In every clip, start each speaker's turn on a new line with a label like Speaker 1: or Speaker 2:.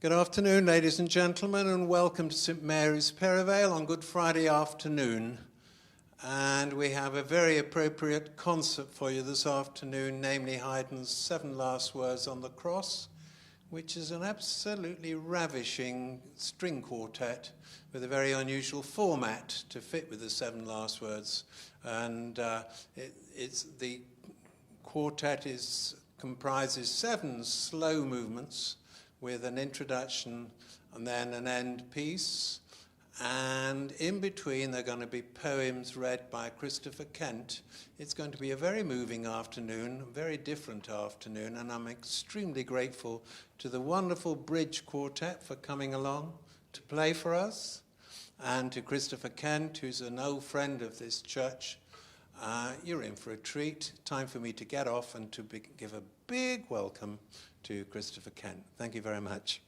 Speaker 1: Good afternoon, ladies and gentlemen, and welcome to St Mary's Perivale on Good Friday afternoon. And we have a very appropriate concert for you this afternoon, namely Haydn's 7 Last Words on the Cross, which is an absolutely ravishing string quartet with a very unusual format to fit with the 7 last words. And the quartet comprises 7 slow movements with an introduction and then an end piece. And in between, there are going to be poems read by Christopher Kent. It's going to be a very moving afternoon, a very different afternoon, and I'm extremely grateful to the wonderful Bridge Quartet for coming along to play for us, and to Christopher Kent, who's an old friend of this church. You're in for a treat. Time for me to get off and to give a big welcome to Christopher Kent. Thank you very much.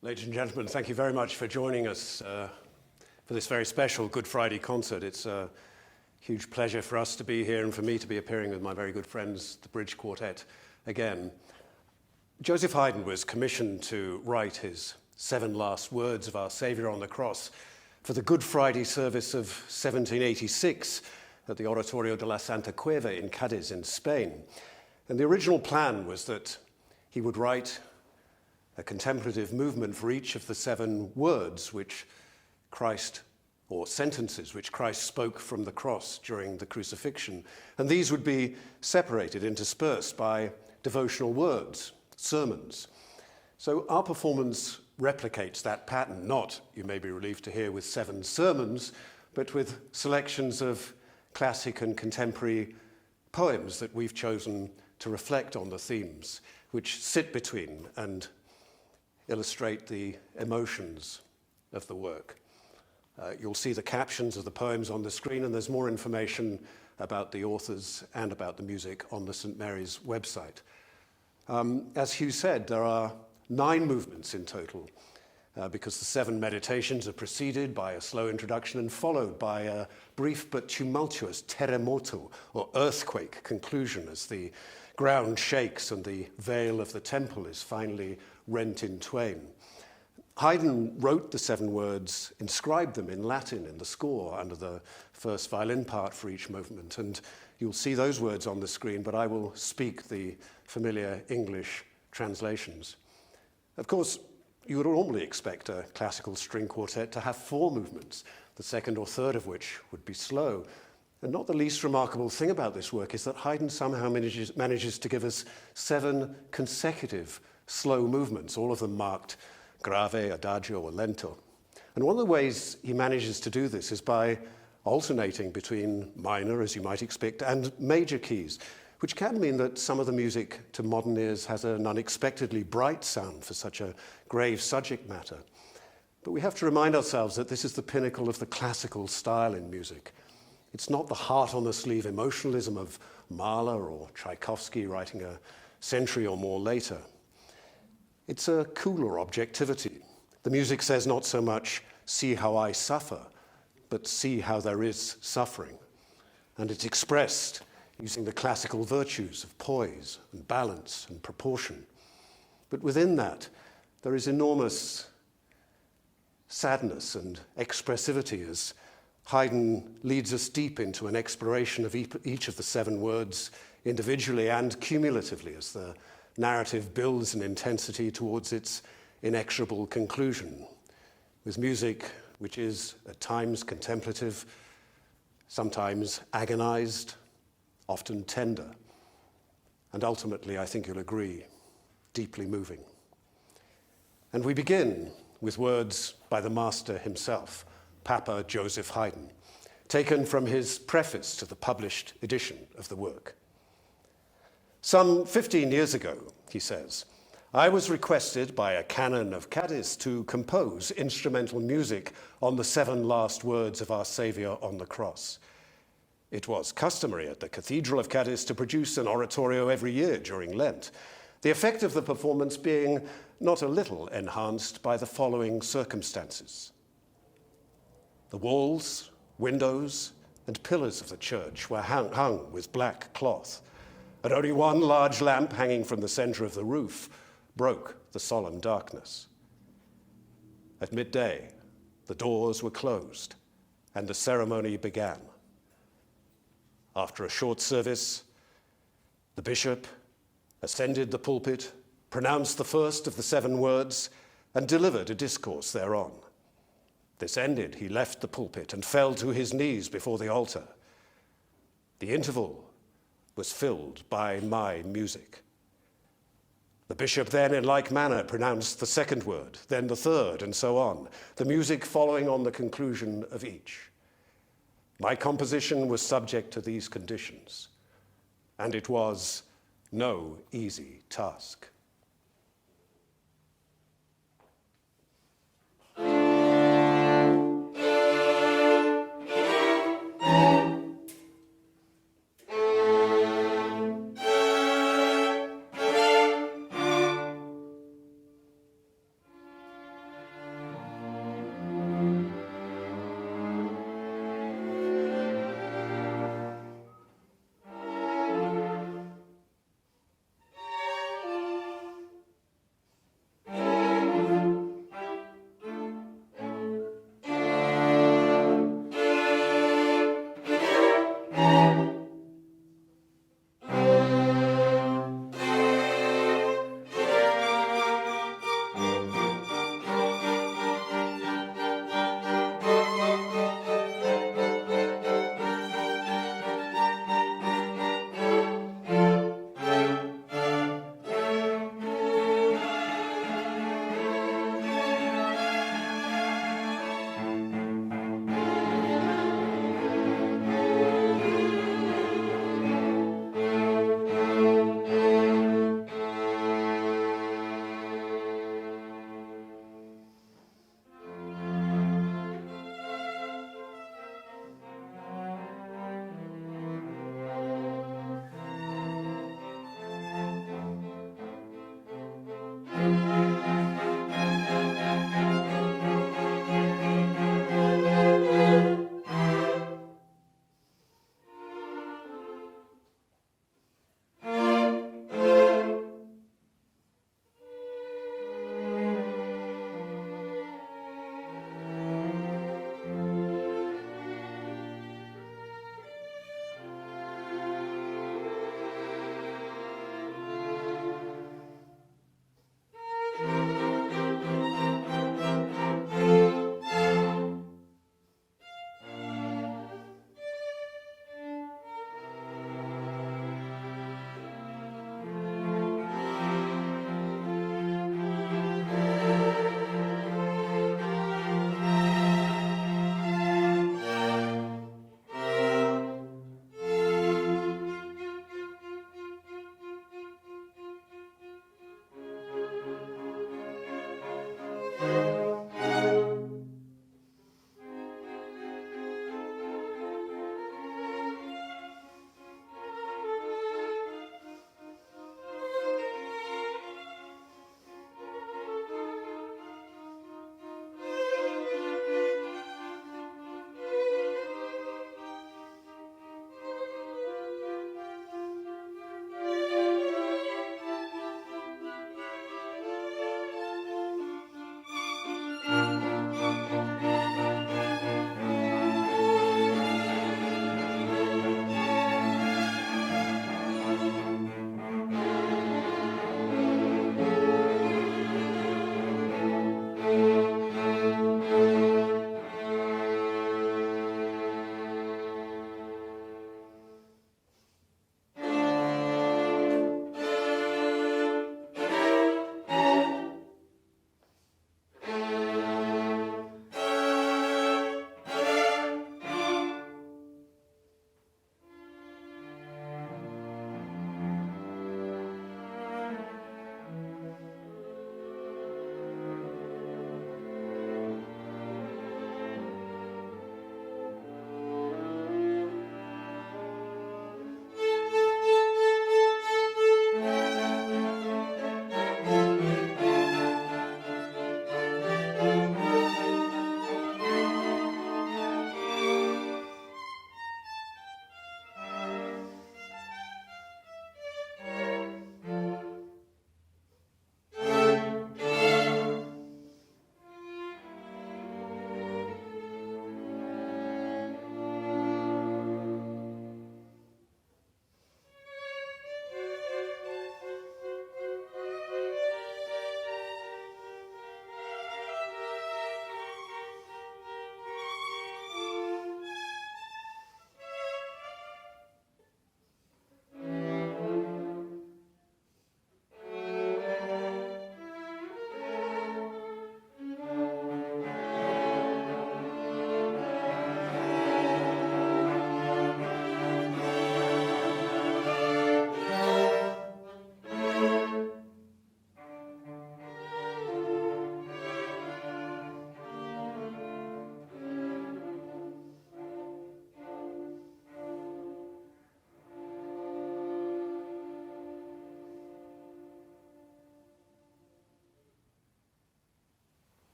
Speaker 2: Ladies and gentlemen, thank you very much for joining us for this very special Good Friday concert. It's a huge pleasure for us to be here and for me to be appearing with my very good friends, the Bridge Quartet, again. Joseph Haydn was commissioned to write his 7 last words of our Saviour on the cross for the Good Friday service of 1786 at the Oratorio de la Santa Cueva in Cadiz in Spain. And the original plan was that he would write a contemplative movement for each of the 7 words which Christ, or sentences which Christ spoke from the cross during the crucifixion. And these would be separated, interspersed by devotional words, sermons. So our performance replicates that pattern, not, you may be relieved to hear, with 7 sermons, but with selections of classic and contemporary poems that we've chosen to reflect on the themes, which sit between and illustrate the emotions of the work. You'll see the captions of the poems on the screen, and there's more information about the authors and about the music on the St Mary's website. As Hugh said, there are 9 movements in total, because the 7 meditations are preceded by a slow introduction and followed by a brief but tumultuous terremoto, or earthquake, conclusion as the ground shakes and the veil of the temple is finally rent in twain. Haydn wrote the 7 words, inscribed them in Latin in the score under the first violin part for each movement, and you'll see those words on the screen, but I will speak the familiar English translations. Of course, you would normally expect a classical string quartet to have 4 movements, the second or third of which would be slow. And not the least remarkable thing about this work is that Haydn somehow manages to give us 7 consecutive slow movements, all of them marked grave, adagio, or lento. And one of the ways he manages to do this is by alternating between minor, as you might expect, and major keys, which can mean that some of the music to modern ears has an unexpectedly bright sound for such a grave subject matter. But we have to remind ourselves that this is the pinnacle of the classical style in music. It's not the heart-on-the-sleeve emotionalism of Mahler or Tchaikovsky writing a century or more later. It's a cooler objectivity. The music says not so much, see how I suffer, but see how there is suffering. And it's expressed using the classical virtues of poise and balance and proportion. But within that, there is enormous sadness and expressivity as Haydn leads us deep into an exploration of each of the 7 words individually and cumulatively as the narrative builds in intensity towards its inexorable conclusion, with music which is at times contemplative, sometimes agonized, often tender, and ultimately, I think you'll agree, deeply moving. And we begin with words by the master himself, Papa Joseph Haydn, taken from his preface to the published edition of the work. Some 15 years ago, he says, I was requested by a canon of Cadiz to compose instrumental music on the 7 last words of our Saviour on the cross. It was customary at the Cathedral of Cadiz to produce an oratorio every year during Lent, the effect of the performance being not a little enhanced by the following circumstances. The walls, windows, and pillars of the church were hung with black cloth, and only one large lamp hanging from the center of the roof broke the solemn darkness. At midday, the doors were closed, and the ceremony began. After a short service, the bishop ascended the pulpit, pronounced the first of the 7 words, and delivered a discourse thereon. This ended, he left the pulpit and fell to his knees before the altar. The interval was filled by my music. The bishop then, in like manner, pronounced the 2nd word, then the 3rd, and so on, the music following on the conclusion of each. My composition was subject to these conditions, and it was no easy task.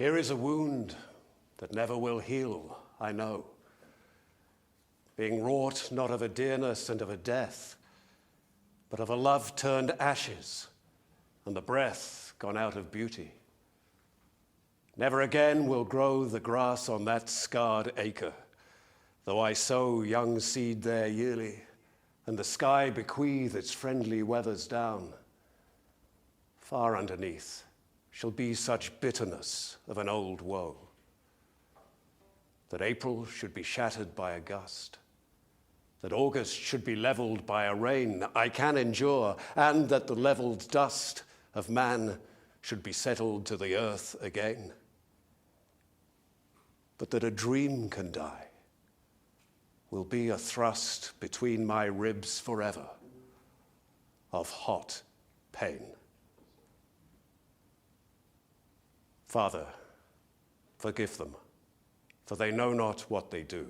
Speaker 2: Here is a wound that never will heal, I know, being wrought not of a dearness and of a death, but of a love turned ashes and the breath gone out of beauty. Never again will grow the grass on that scarred acre, though I sow young seed there yearly, and the sky bequeath its friendly weathers down. Far underneath shall be such bitterness of an old woe, that April should be shattered by a gust, that August should be leveled by a rain I can endure, and that the leveled dust of man should be settled to the earth again. But that a dream can die will be a thrust between my ribs forever of hot pain. Father, forgive them, for they know not what they do.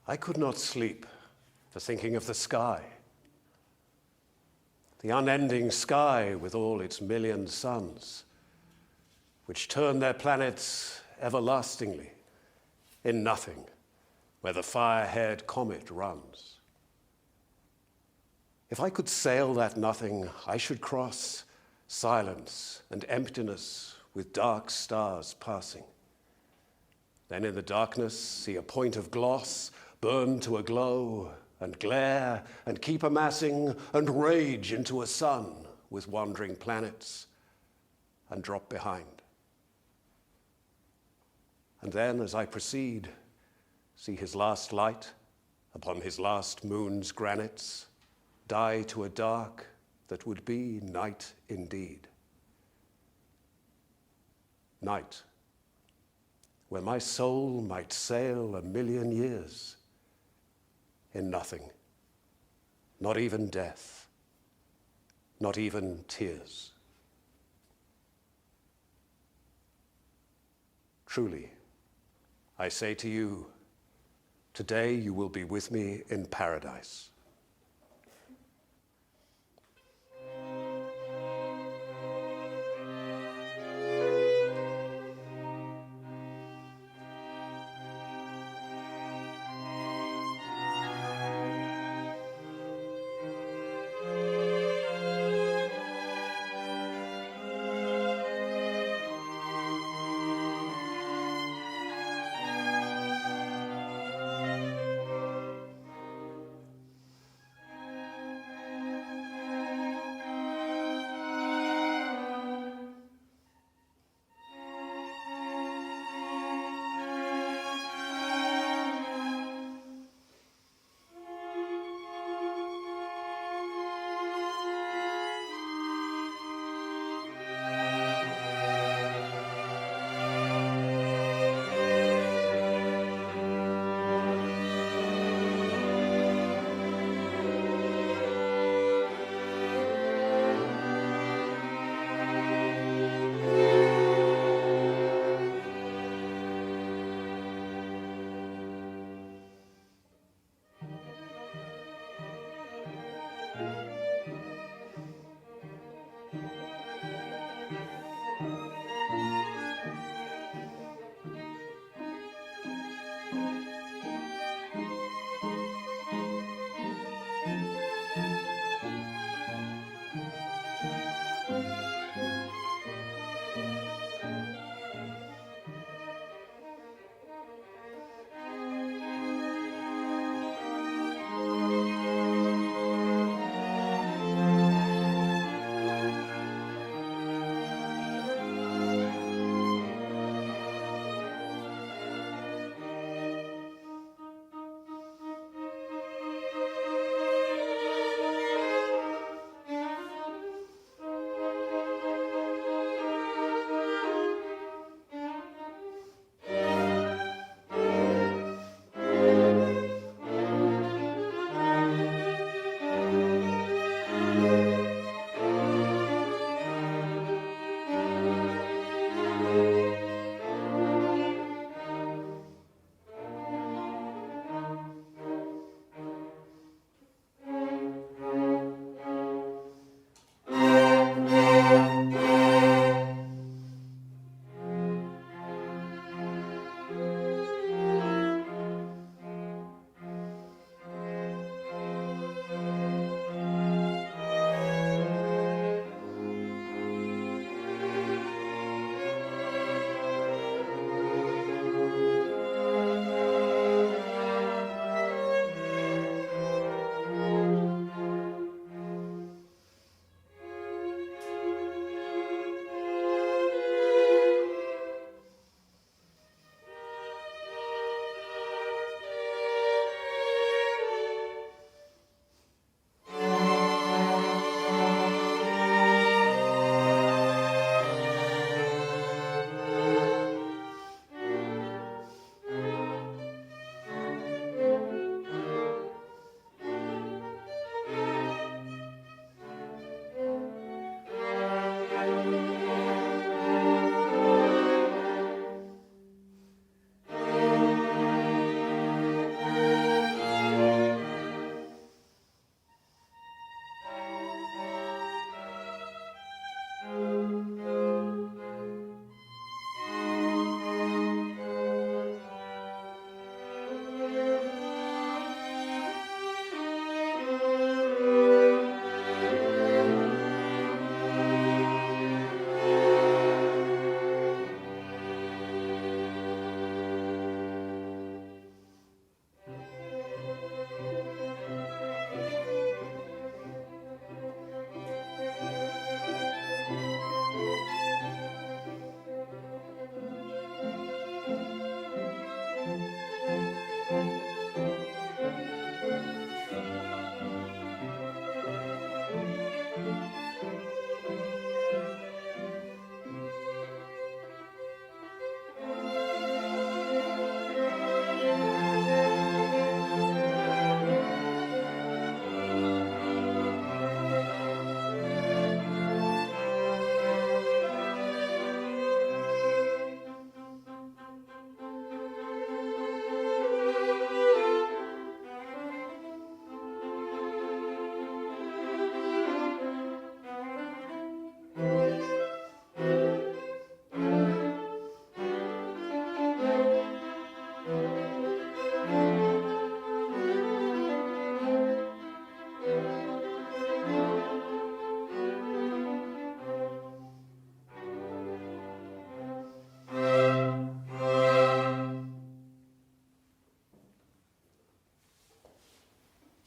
Speaker 2: I could not sleep for thinking of the sky, the unending sky with all its million suns, which turn their planets everlastingly in nothing where the fire-haired comet runs. If I could sail that nothing, I should cross silence and emptiness with dark stars passing. Then in the darkness see a point of gloss burn to a glow and glare and keep amassing and rage into a sun with wandering planets and drop behind. And then as I proceed, see his last light upon his last moon's granites die to a dark that would be night indeed. Night, where my soul might sail 1,000,000 years in nothing, not even death, not even tears. Truly, I say to you, today you will be with me in paradise.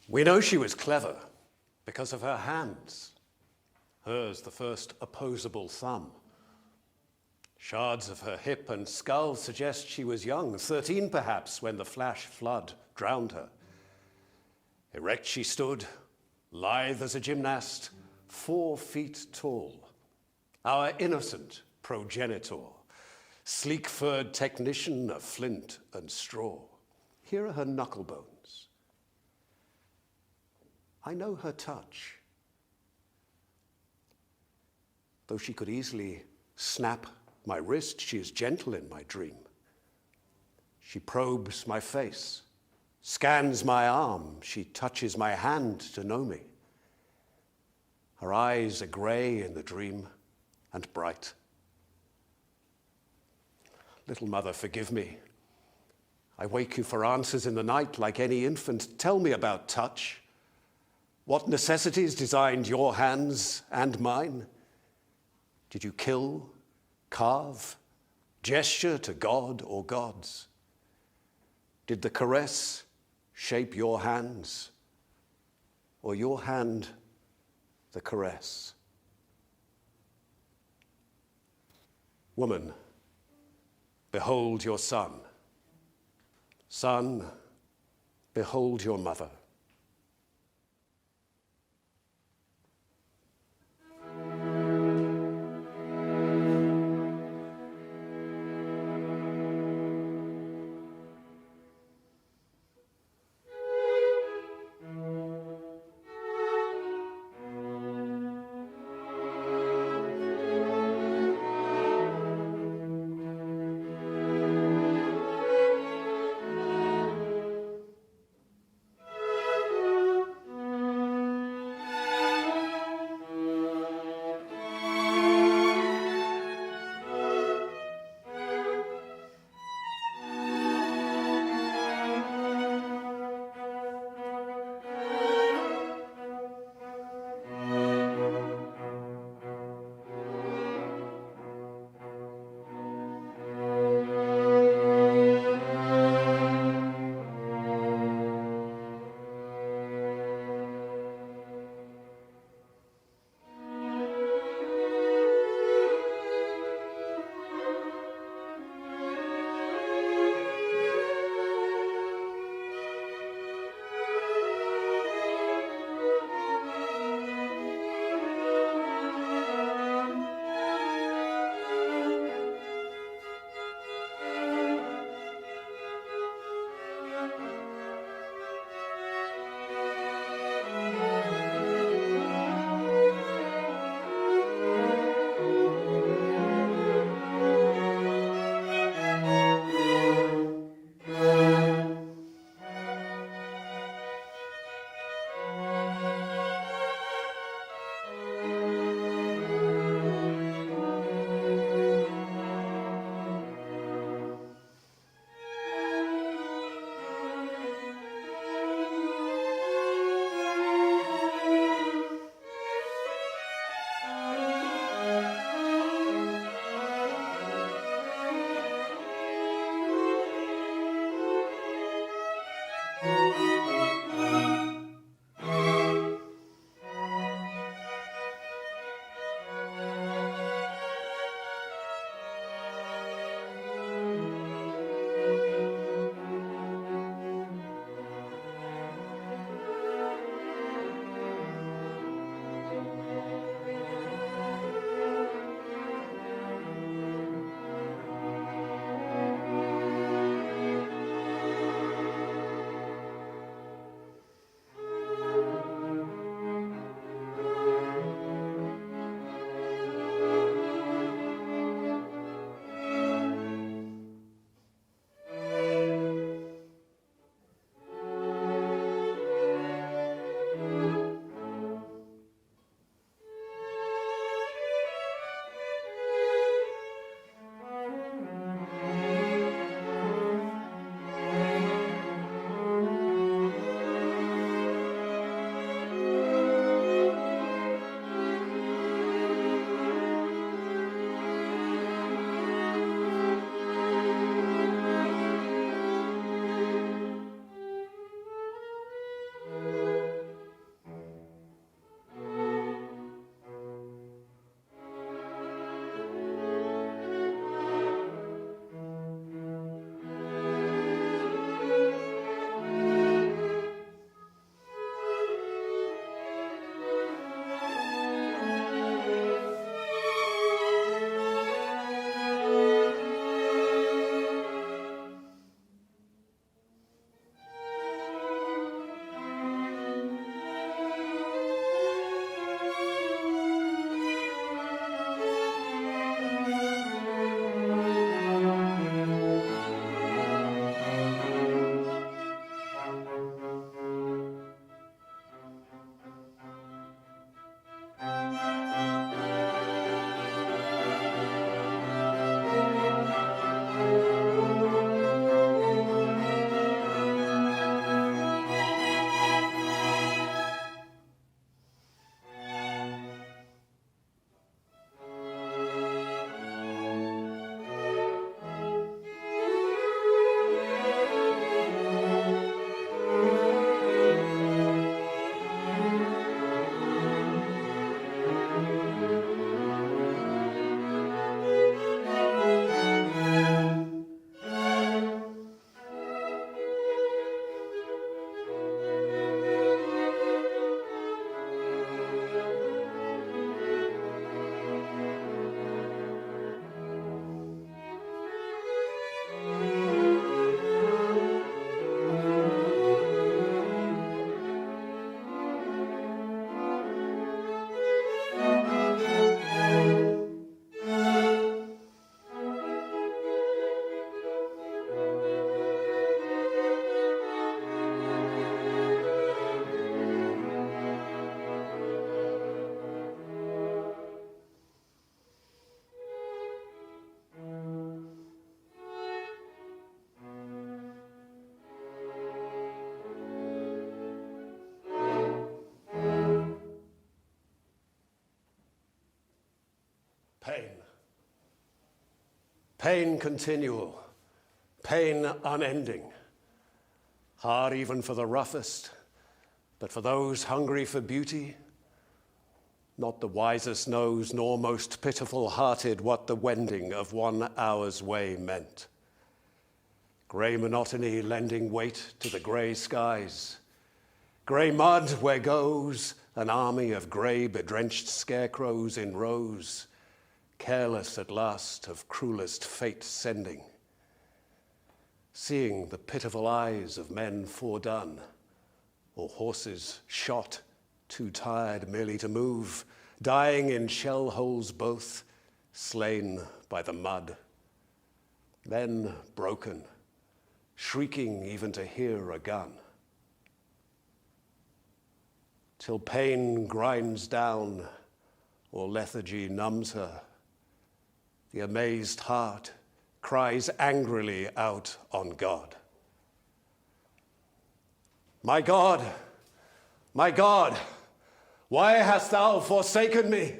Speaker 2: We know she was clever because of her hands, hers the first opposable thumb. Shards of her hip and skull suggest she was young, 13 perhaps, when the flash flood drowned her. Erect she stood, lithe as a gymnast, 4 feet tall. Our innocent progenitor, sleek-furred technician of flint and straw. Here are her knuckle bones. I know her touch. Though she could easily snap my wrist, she is gentle in my dream. She probes my face, scans my arm, she touches my hand to know me. Her eyes are gray in the dream and bright. Little mother, forgive me. I wake you for answers in the night like any infant. Tell me about touch. What necessities designed your hands and mine? Did you kill, carve, gesture to God or gods? Did the caress shape your hands, or your hand the caress? Woman, behold your son. Son, behold your mother. Pain continual, pain unending, hard even for the roughest, but for those hungry for beauty, not the wisest knows nor most pitiful-hearted what the wending of 1 hour's way meant. Grey monotony lending weight to the grey skies, grey mud where goes an army of grey bedrenched scarecrows in rows, careless at last of cruelest fate sending, seeing the pitiful eyes of men foredone, or horses shot, too tired merely to move, dying in shell holes both, slain by the mud. Men broken, shrieking even to hear a gun. Till pain grinds down, or lethargy numbs her, the amazed heart cries angrily out on God. My God, why hast thou forsaken me?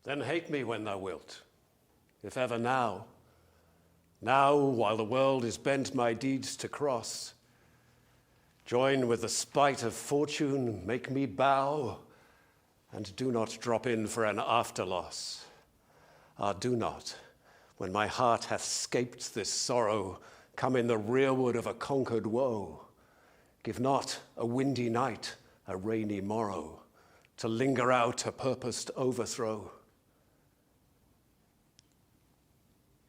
Speaker 2: Then hate me when thou wilt, if ever now. Now, while the world is bent my deeds to cross, join with the spite of fortune, make me bow, and do not drop in for an after loss. Ah, do not, when my heart hath scaped this sorrow, come in the rearward of a conquered woe. Give not a windy night, a rainy morrow, to linger out a purposed overthrow.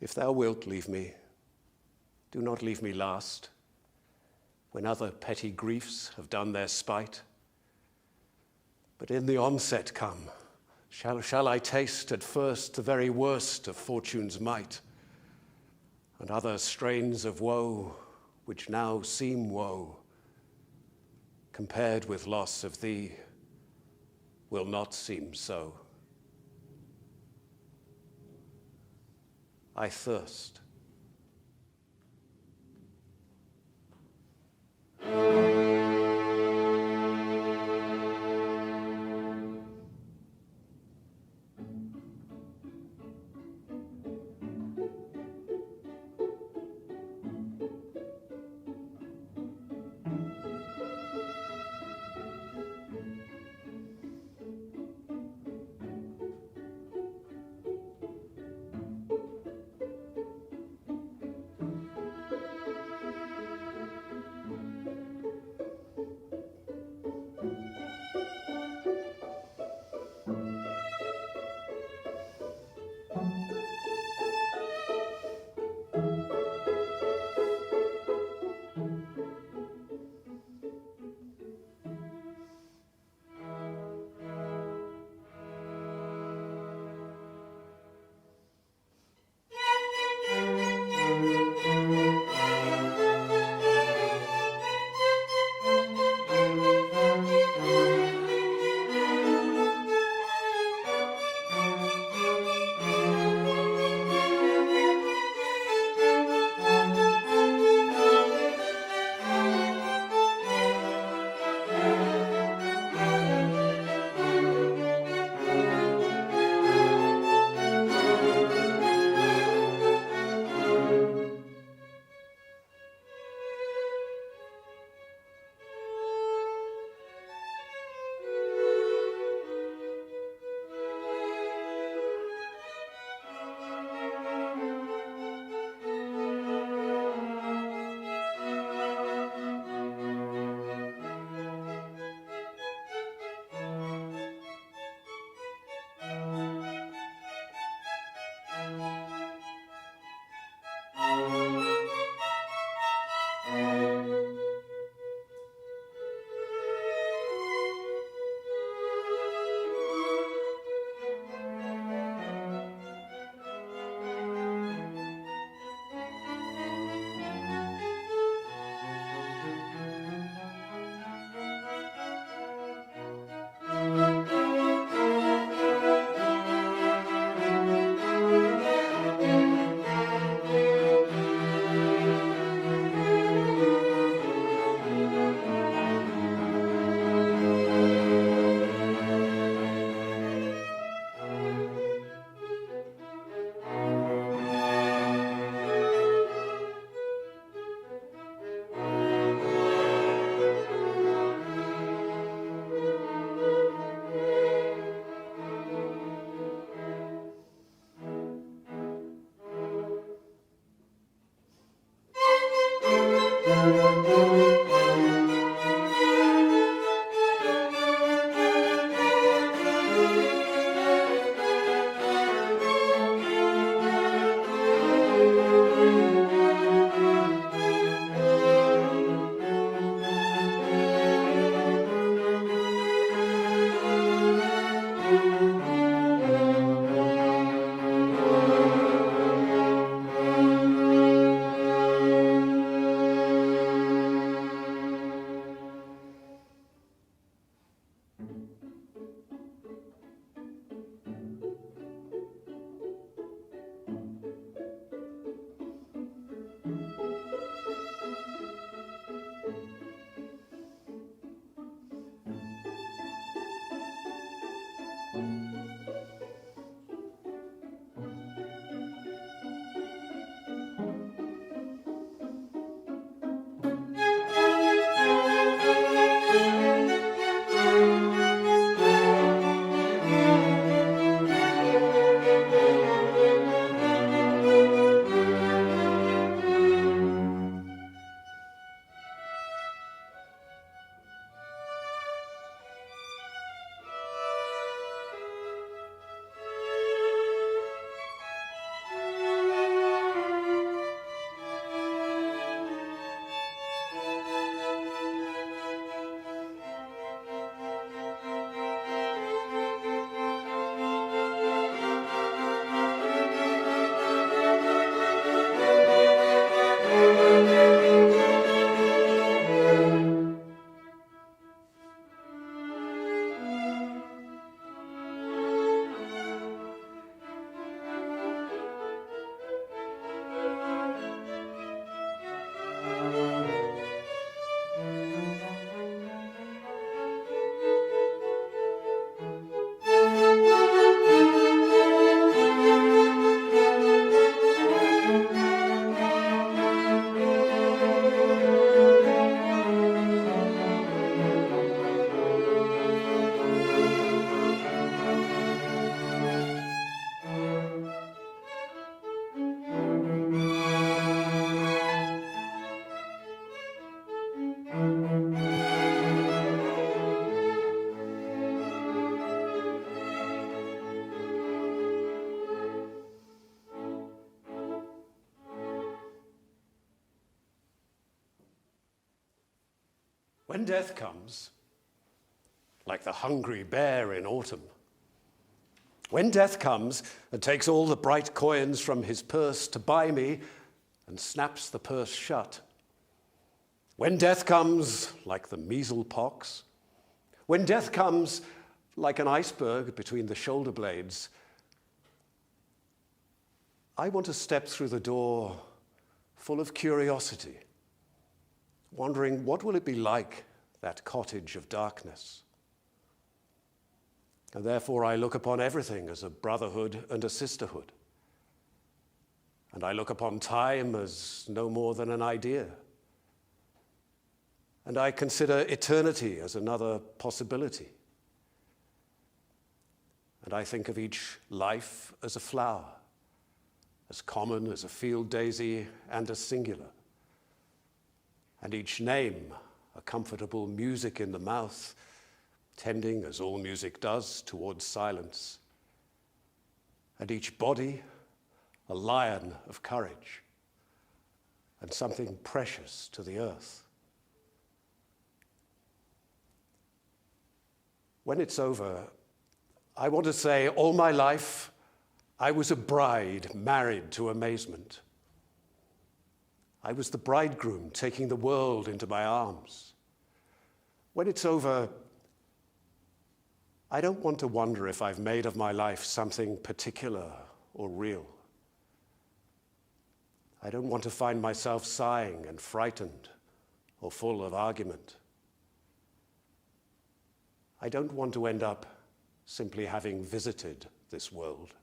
Speaker 2: If thou wilt leave me, do not leave me last, when other petty griefs have done their spite. But in the onset come, shall I taste at first the very worst of fortune's might, and other strains of woe, which now seem woe, compared with loss of thee, will not seem so. I thirst. When death comes, like the hungry bear in autumn, when death comes and takes all the bright coins from his purse to buy me and snaps the purse shut, when death comes like the measles pox, when death comes like an iceberg between the shoulder blades, I want to step through the door full of curiosity, wondering what will it be like, that cottage of darkness. And therefore I look upon everything as a brotherhood and a sisterhood. And I look upon time as no more than an idea. And I consider eternity as another possibility. And I think of each life as a flower, as common as a field daisy and as singular. And each name a comfortable music in the mouth, tending, as all music does, towards silence. And each body a lion of courage and something precious to the earth. When it's over, I want to say all my life I was a bride married to amazement. I was the bridegroom taking the world into my arms. When it's over, I don't want to wonder if I've made of my life something particular or real. I don't want to find myself sighing and frightened or full of argument. I don't want to end up simply having visited this world.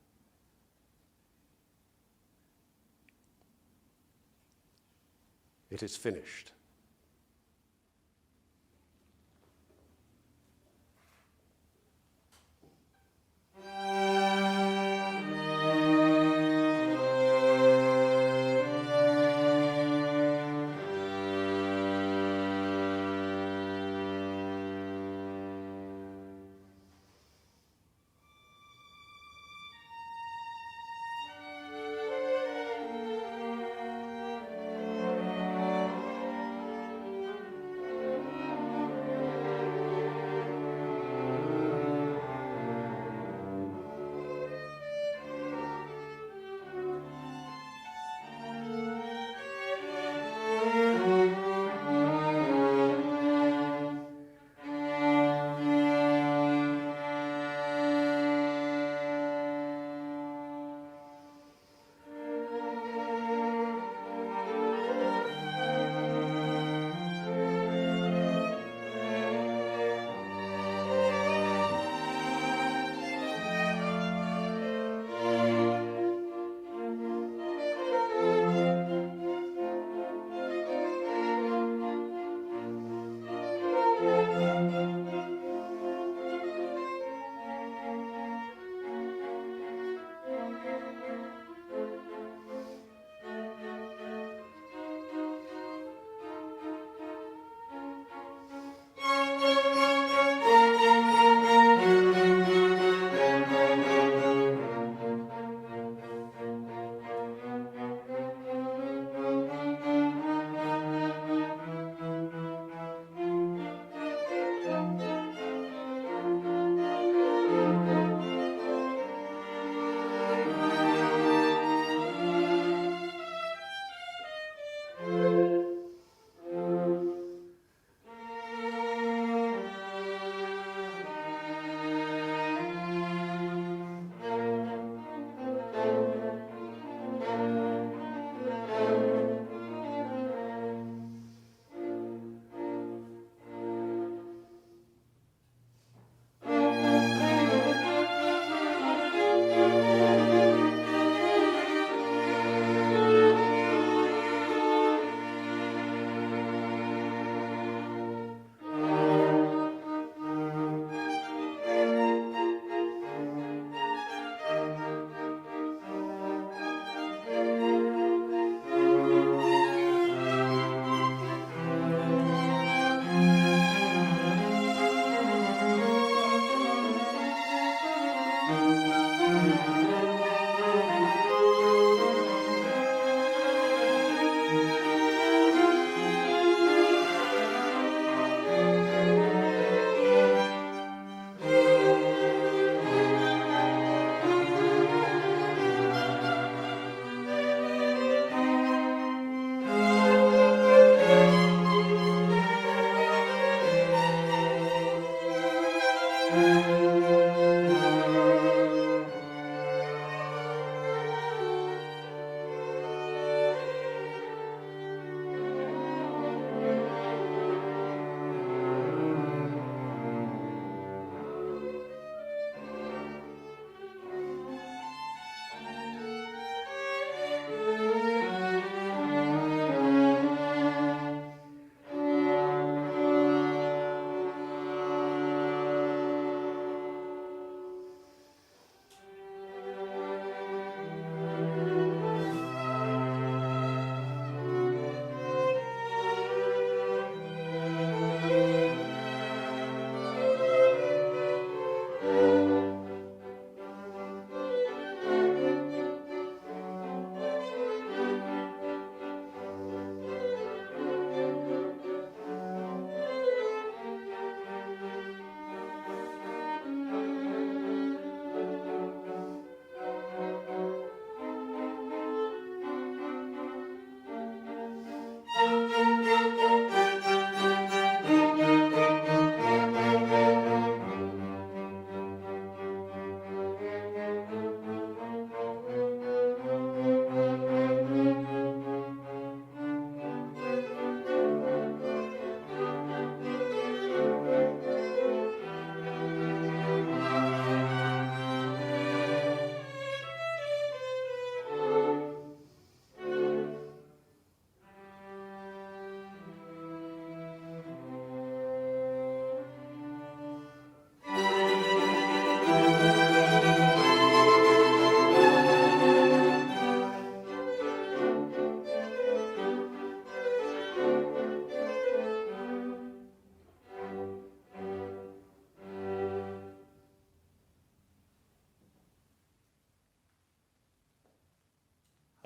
Speaker 2: It is finished.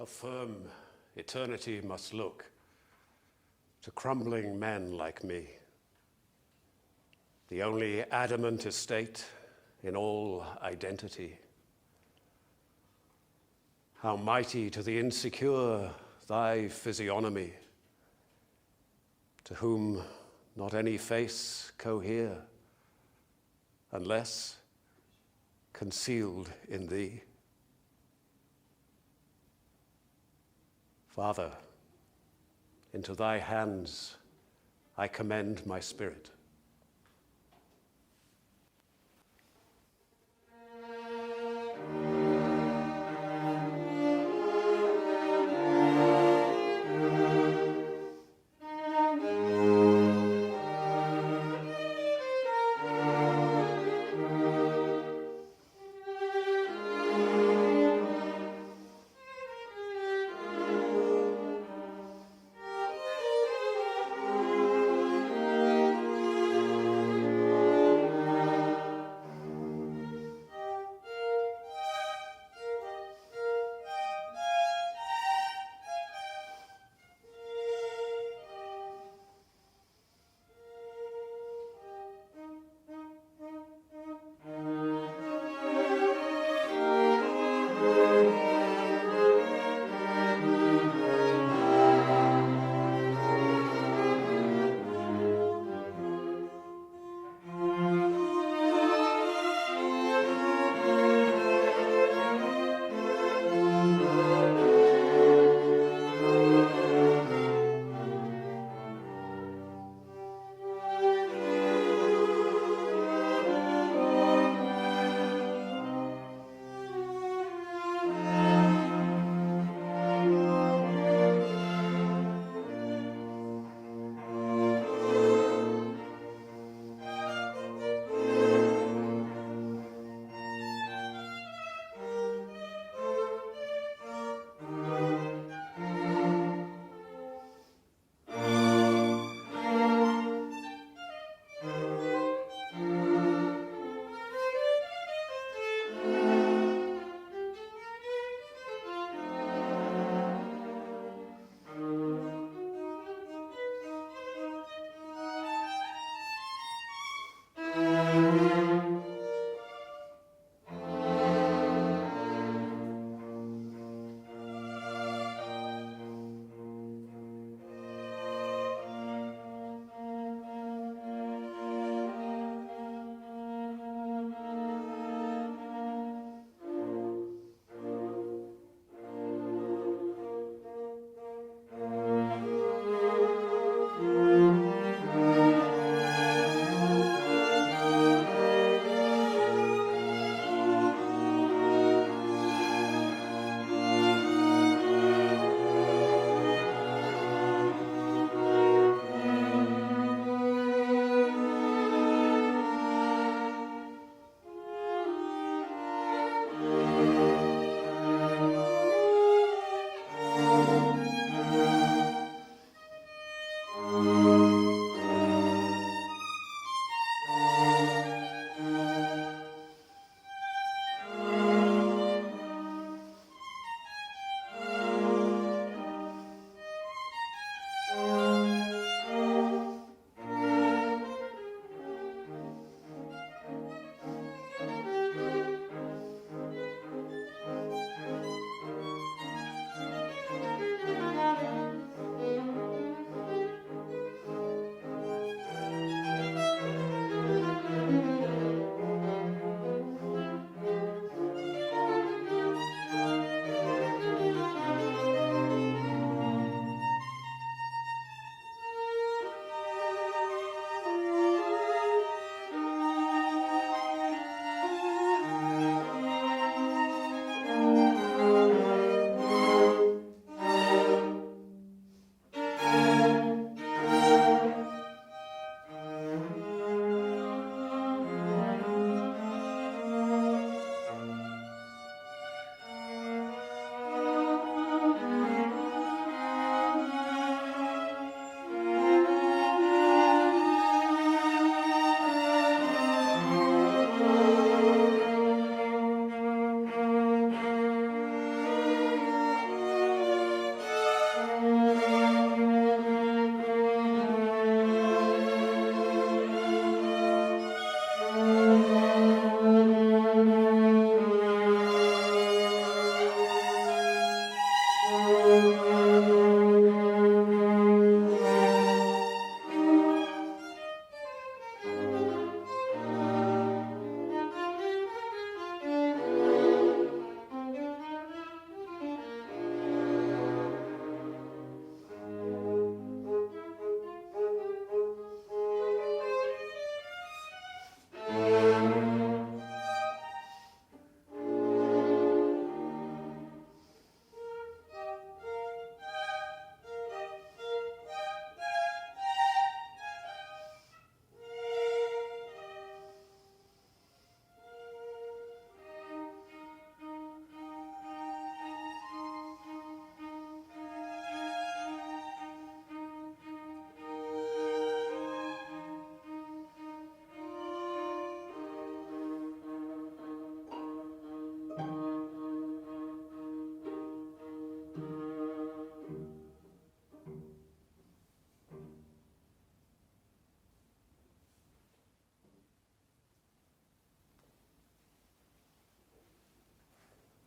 Speaker 2: how firm eternity must look to crumbling men like me, the only adamant estate in all identity. How mighty to the insecure thy physiognomy, to whom not any face cohere, unless concealed in thee. Father, into thy hands I commend my spirit.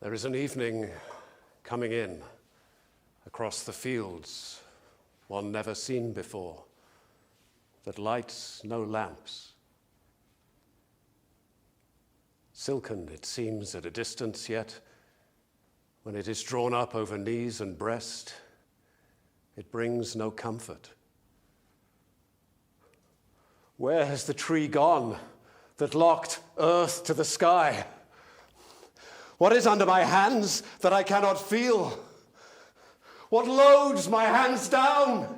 Speaker 2: There is an evening coming in across the fields, one never seen before, that lights no lamps. Silken it seems at a distance, yet when it is drawn up over knees and breast, it brings no comfort. Where has the tree gone that locked earth to the sky? What is under my hands that I cannot feel? What loads my hands down?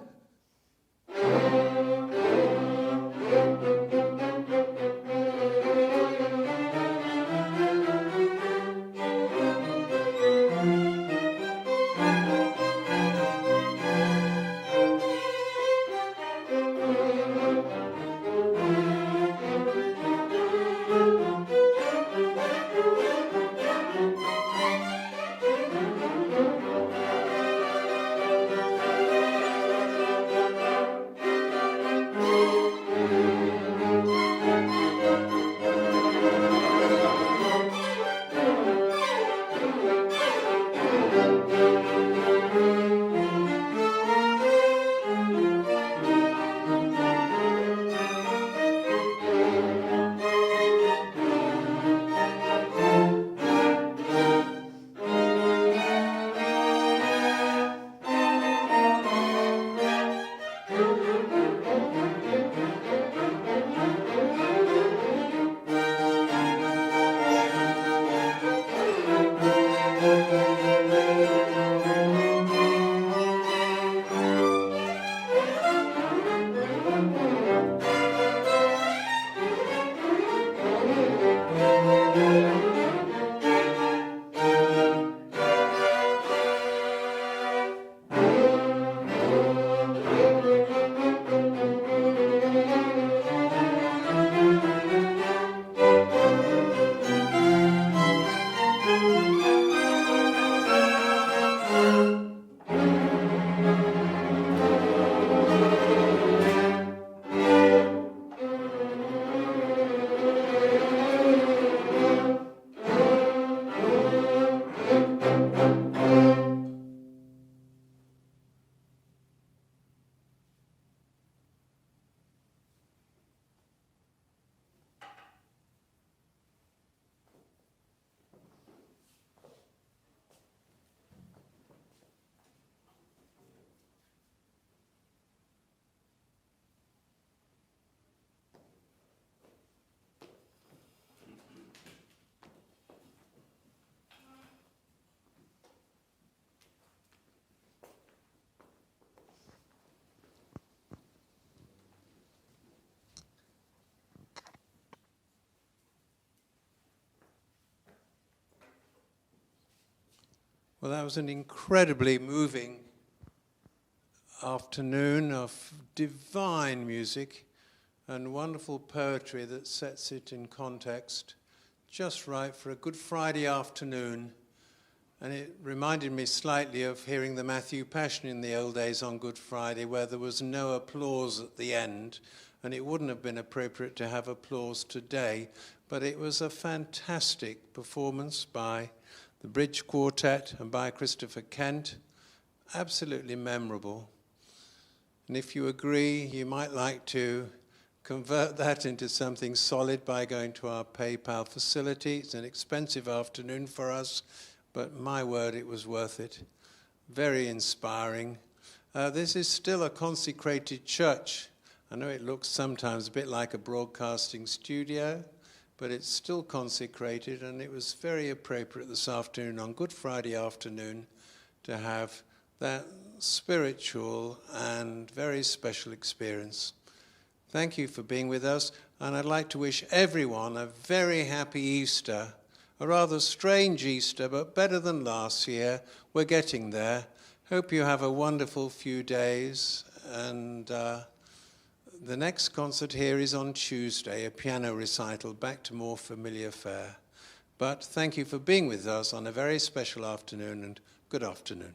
Speaker 1: Well, that was an incredibly moving afternoon of divine music and wonderful poetry that sets it in context, just right for a Good Friday afternoon. And it reminded me slightly of hearing the Matthew Passion in the old days on Good Friday, where there was no applause at the end, and it wouldn't have been appropriate to have applause today, but it was a fantastic performance by the Bridge Quartet and by Christopher Kent. Absolutely memorable. And if you agree, you might like to convert that into something solid by going to our PayPal facility. It's an expensive afternoon for us, but my word, it was worth it. Very inspiring. This is still a consecrated church. I know it looks sometimes a bit like a broadcasting studio, but it's still consecrated, and it was very appropriate this afternoon, on Good Friday afternoon, to have that spiritual and very special experience. Thank you for being with us, and I'd like to wish everyone a very happy Easter, a rather strange Easter, but better than last year. We're getting there. Hope you have a wonderful few days, and the next concert here is on Tuesday, a piano recital, back to more familiar fare. But thank you for being with us on a very special afternoon, and good afternoon.